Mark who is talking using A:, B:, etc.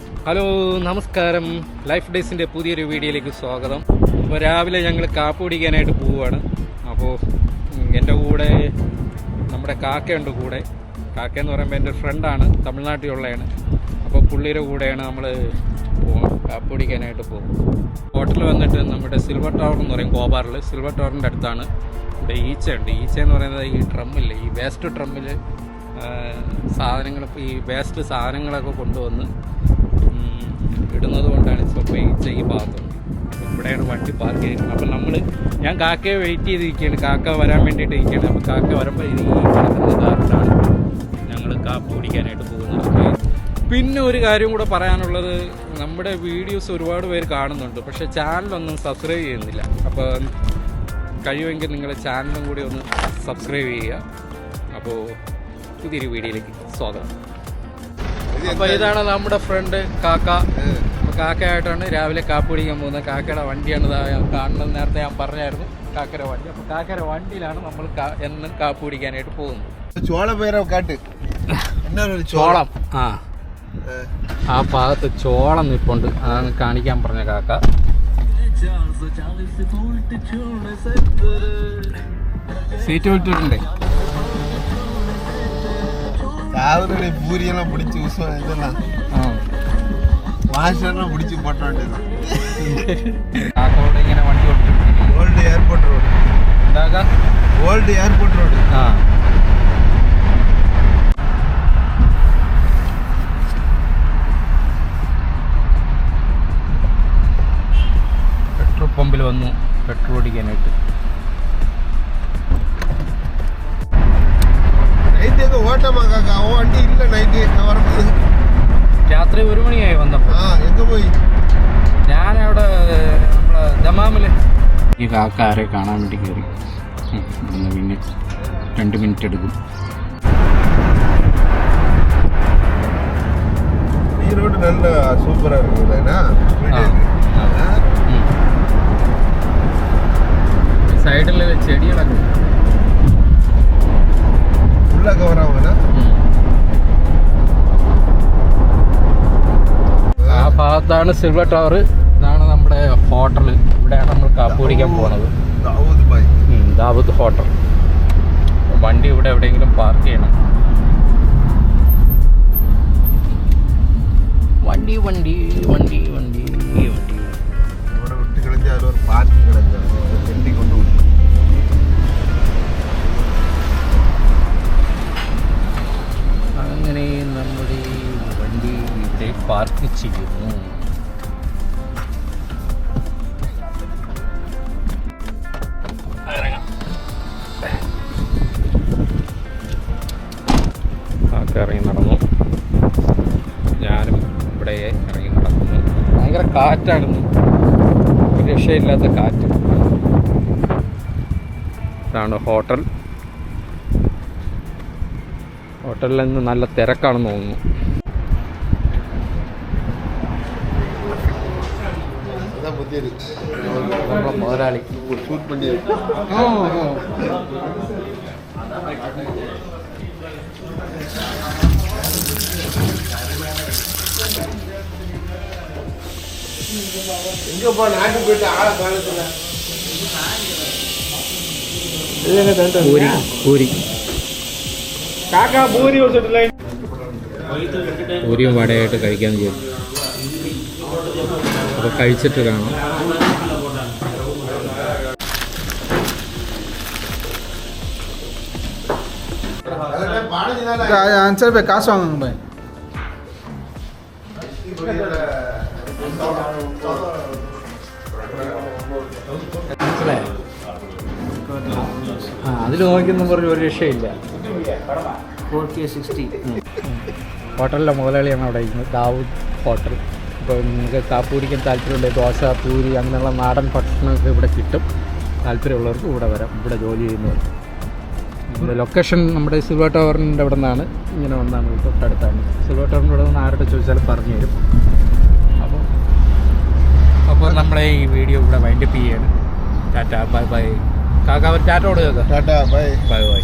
A: Hello നമസ്കാരം, life ഡേയ്സിൻ്റെ പുതിയൊരു വീഡിയോയിലേക്ക് സ്വാഗതം. അപ്പോൾ രാവിലെ ഞങ്ങൾ കാപ്പി കുടിക്കാനായിട്ട് പോവുകയാണ്. അപ്പോൾ എൻ്റെ കൂടെ നമ്മുടെ കാക്കയുണ്ട് കൂടെ. കാക്കയെന്ന് പറയുമ്പോൾ എൻ്റെ ഒരു ഫ്രണ്ടാണ്, തമിഴ്നാട്ടിലുള്ളതാണ്. അപ്പോൾ പുള്ളിയുടെ കൂടെയാണ് നമ്മൾ കാപ്പി കുടിക്കാനായിട്ട് പോകും. ഹോട്ടലിൽ വന്നിട്ട് നമ്മുടെ സിൽവർ ടവർ എന്ന് പറയും, ഗോപാറിൽ സിൽവർ ടവറിൻ്റെ അടുത്താണ്. ഇവിടെ ഈച്ചയുണ്ട്. ഈച്ച എന്ന് പറയുന്നത് ഈ ഡ്രമ്മില്ലേ, ഈ വേസ്റ്റ് ഡ്രമ്മിൽ സാധനങ്ങൾ, ഈ വേസ്റ്റ് സാധനങ്ങളൊക്കെ കൊണ്ടുവന്ന് ഇടുന്നത് കൊണ്ടാണ് ചിലപ്പോൾ ഈച്ച ഈ ഭാഗത്തുണ്ട്. ഇവിടെയാണ് വണ്ടി പാർക്ക് ചെയ്യുന്നത്. അപ്പം ഞാൻ കാക്കയെ വെയിറ്റ് ചെയ്തിരിക്കുകയാണ്, കാക്ക വരാൻ വേണ്ടിയിട്ട് ഇരിക്കുകയാണ്. അപ്പോൾ കാക്ക വരുമ്പോൾ ഈ കിടക്കുന്ന കാറിലാണ് ഞങ്ങൾ കാപ്പി കുടിക്കാനായിട്ട് പോകുന്നത്. പിന്നെ ഒരു കാര്യം കൂടെ പറയാനുള്ളത്, നമ്മുടെ വീഡിയോസ് ഒരുപാട് പേര് കാണുന്നുണ്ട്, പക്ഷേ ചാനലൊന്നും സബ്സ്ക്രൈബ് ചെയ്യുന്നില്ല. അപ്പോൾ കഴിയുമെങ്കിൽ നിങ്ങളുടെ ചാനലും കൂടി ഒന്ന് സബ്സ്ക്രൈബ് ചെയ്യുക. അപ്പോൾ പുതിയൊരു വീഡിയോയിലേക്ക് സ്വാഗതം. അപ്പോൾ ഇതാണ് നമ്മുടെ ഫ്രണ്ട് കാക്ക. കാക്കയായിട്ടാണ് രാവിലെ കാപ്പി കുടിക്കാൻ പോകുന്നത്. കാക്കയുടെ വണ്ടിയാണ് കാണുന്നത്. നേരത്തെ ഞാൻ പറഞ്ഞായിരുന്നു കാക്കയുടെ വണ്ടി. അപ്പോൾ കാക്കയുടെ വണ്ടിയിലാണ് നമ്മൾ എന്നും കാപ്പി കുടിക്കാനായിട്ട് പോകുന്നത്. ചോളം, ആ ഭാഗത്ത് ചോളം നിൽപ്പുണ്ട്, അതാണ് കാണിക്കാൻ പറഞ്ഞ കാക്ക. സീറ്റ് വിട്ടിട്ടുണ്ടേ.
B: பூரியெல்லாம் பிடிச்சி இதெல்லாம் வாஷர்லாம் பிடிச்சி போட்ட வேண்டியது.
A: ഇങ്ങനെ വണ്ടി
B: old airport road, old airport road.
A: Petrol പമ്പിൽ വന്നു പെട്രോൾ അടിക്കാനായിട്ട്.
B: വണ്ടി ഇല്ല നൈറ്റ് വരുന്നത്.
A: രാത്രി 1 മണിയായി വന്നപ്പോൾ.
B: എങ്ങ പോയി?
A: ഞാനവിടെ നമ്മളെ ദമാമില് ഈ കാക്ക ആരെ കാണാൻ വേണ്ടി കയറി. പിന്നെ 2 മിനിറ്റ് എടുക്കും.
B: ഈ റോഡ് നല്ല സൂപ്പറാ இருக்குல்ல.
A: സൈഡിൽ ചെടികളൊക്കെ
B: കവറാവുന്ന
A: ആ ഭാഗത്താണ് സിൽവർ ടവർ. ഇതാണ് നമ്മുടെ ഹോട്ടൽ. ഇവിടെയാണ് നമ്മൾ കാപ്പി കുടിക്കാൻ പോകുന്നത്. ദാവൂദ് ഹോട്ടൽ. വണ്ടി ഇവിടെ എവിടെയെങ്കിലും പാർക്ക് ചെയ്യണം. വണ്ടി വണ്ടി വണ്ടി വണ്ടി വണ്ടി
B: ഇവിടെ വിട്ട് കളഞ്ഞാൽ ഒരു പാർക്കിംഗ് കിടക്കുക കൊണ്ടുപോയി.
A: അങ്ങനെ നമ്മുടെ വണ്ടി ഇവിടെ പാർക്ക് ചെയ്യുന്നു. കാക്ക ഇറങ്ങി നടന്നു, ഞാനും ഇവിടെ ഇറങ്ങി നടക്കുന്നു. ഭയങ്കര കാറ്റാണെന്ന്, ഒരു രക്ഷയില്ലാത്ത കാറ്റ്. ഇതാണ് ഹോട്ടൽ. ഹോട്ടലിൽ നിന്ന് നല്ല തിരക്കാണെന്ന് തോന്നുന്നു. നമ്മളെ മുതലാളി
B: எங்கப்பா நாட்டு போயிட்டு ஆள காலத்துல
A: പൂരി പൂരി
B: കാക്കാ പൂരി വെച്ചിട്ടില്ല.
A: പൂരിയും വടയായിട്ട് കഴിക്കാൻ ചെയ്യും. അപ്പോൾ കഴിച്ചിട്ട് കാണാം.
B: आंसर पे काश वांग भाई.
A: അതിൽ നോക്കിയെന്ന് പറഞ്ഞ് ഒരു രക്ഷയില്ല.
C: 4K 60.
A: ഹോട്ടലിലെ മുതലാളിയാണ് അവിടെ ഇരിക്കുന്നത്, ദാവൂദ് ഹോട്ടൽ. അപ്പോൾ നിങ്ങൾക്ക് കാപ്പി കുടിക്കാൻ താല്പര്യമുണ്ട്, ദോശ പൂരി അങ്ങനെയുള്ള നാടൻ ഭക്ഷണമൊക്കെ ഇവിടെ കിട്ടും. താല്പര്യമുള്ളവർക്ക് ഇവിടെ വരാം, ഇവിടെ ജോലി ചെയ്യുന്നവർ. ലൊക്കേഷൻ നമ്മുടെ സിൽവർ ടവറിൻ്റെ അവിടെ നിന്നാണ്. ഇങ്ങനെ വന്നാണ്, തൊട്ടടുത്താണ്. സിൽവർ ടവറിൻ്റെ അവിടെ നിന്ന് ആരുടെ ചോദിച്ചാലും പറഞ്ഞു തരും. അപ്പോൾ നമ്മുടെ ഈ വീഡിയോ ഇവിടെ വൈൻഡപ്പ് ചെയ്യാണ്. Tata bye bye. കാക്ക ഒരു ടാറ്റ കൊടുക്കുക.
B: Tata bye
A: bye bye.